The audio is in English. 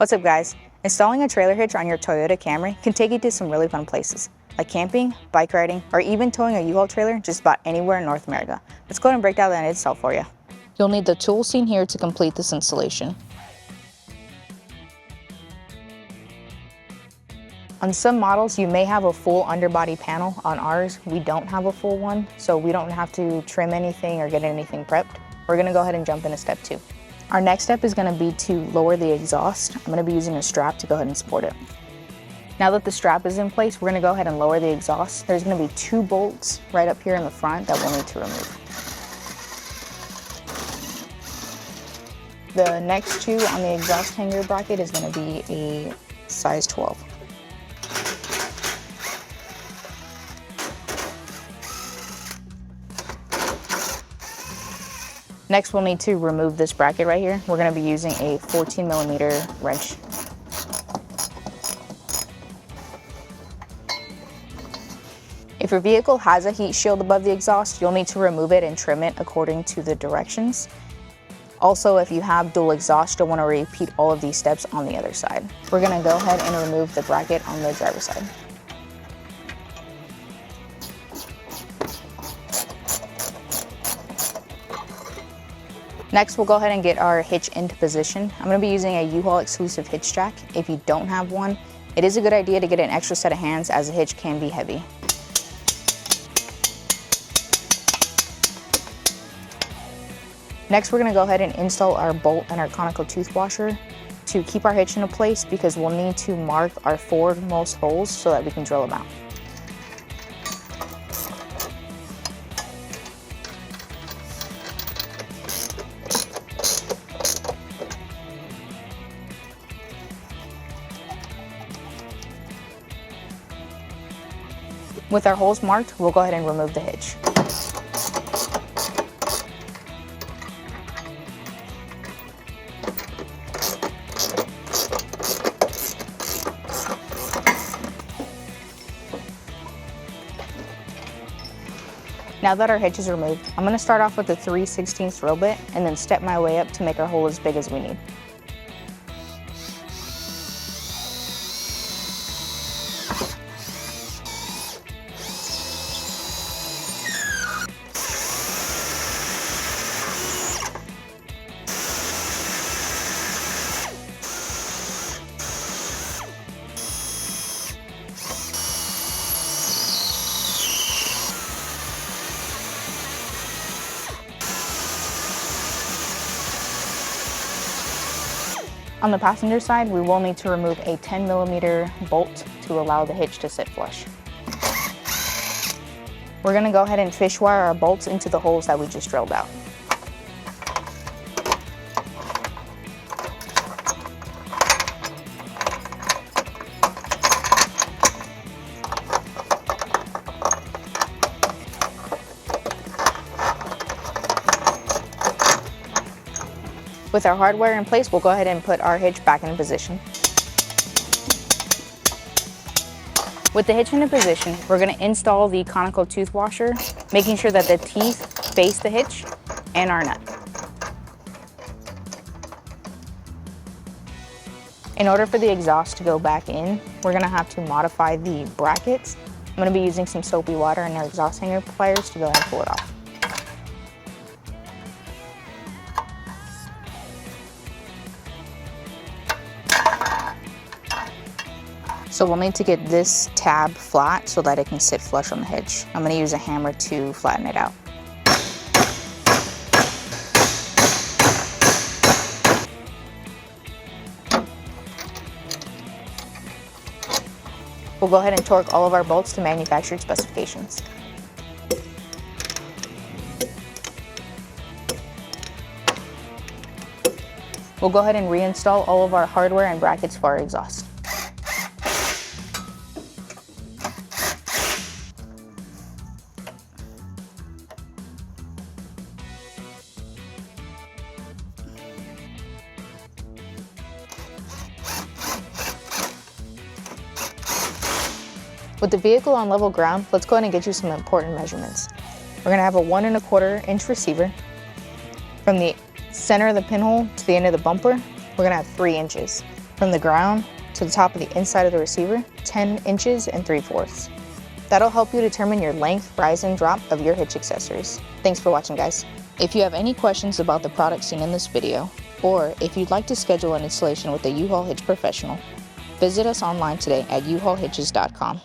What's up guys? Installing a trailer hitch on your Toyota Camry can take you to some really fun places, like camping, bike riding, or even towing a U-Haul trailer just about anywhere in North America. Let's go ahead and break down that install for you. You'll need the tools seen here to complete this installation. On some models, you may have a full underbody panel. On ours, we don't have a full one, so we don't have to trim anything or get anything prepped. We're gonna go ahead and jump into step 2. Our next step is gonna be to lower the exhaust. I'm gonna be using a strap to go ahead and support it. Now that the strap is in place, we're gonna go ahead and lower the exhaust. There's gonna be 2 bolts right up here in the front that we'll need to remove. The next 2 on the exhaust hanger bracket is gonna be a size 12. Next, we'll need to remove this bracket right here. We're gonna be using a 14mm wrench. If your vehicle has a heat shield above the exhaust, you'll need to remove it and trim it according to the directions. Also, if you have dual exhaust, you'll wanna repeat all of these steps on the other side. We're gonna go ahead and remove the bracket on the driver's side. Next, we'll go ahead and get our hitch into position. I'm gonna be using a U-Haul exclusive hitch jack. If you don't have one, it is a good idea to get an extra set of hands as a hitch can be heavy. Next, we're gonna go ahead and install our bolt and our conical tooth washer to keep our hitch in place because we'll need to mark our forwardmost holes so that we can drill them out. With our holes marked, we'll go ahead and remove the hitch. Now that our hitch is removed, I'm going to start off with a 3/16 drill bit and then step my way up to make our hole as big as we need. On the passenger side, we will need to remove a 10mm bolt to allow the hitch to sit flush. We're gonna go ahead and fish wire our bolts into the holes that we just drilled out. With our hardware in place, we'll go ahead and put our hitch back in position. With the hitch in position, we're going to install the conical tooth washer, making sure that the teeth face the hitch and our nut. In order for the exhaust to go back in, we're going to have to modify the brackets. I'm going to be using some soapy water and our exhaust hanger pliers to go ahead and pull it off. So we'll need to get this tab flat so that it can sit flush on the hitch. I'm going to use a hammer to flatten it out. We'll go ahead and torque all of our bolts to manufacturer specifications. We'll go ahead and reinstall all of our hardware and brackets for our exhaust. With the vehicle on level ground, let's go ahead and get you some important measurements. We're going to have a 1 1/4 inch receiver. From the center of the pinhole to the end of the bumper, we're going to have 3 inches. from the ground to the top of the inside of the receiver, 10 inches and 3/4. That'll help you determine your length, rise, and drop of your hitch accessories. Thanks for watching, guys. If you have any questions about the product seen in this video, or if you'd like to schedule an installation with a U-Haul Hitch professional, visit us online today at uhaulhitches.com.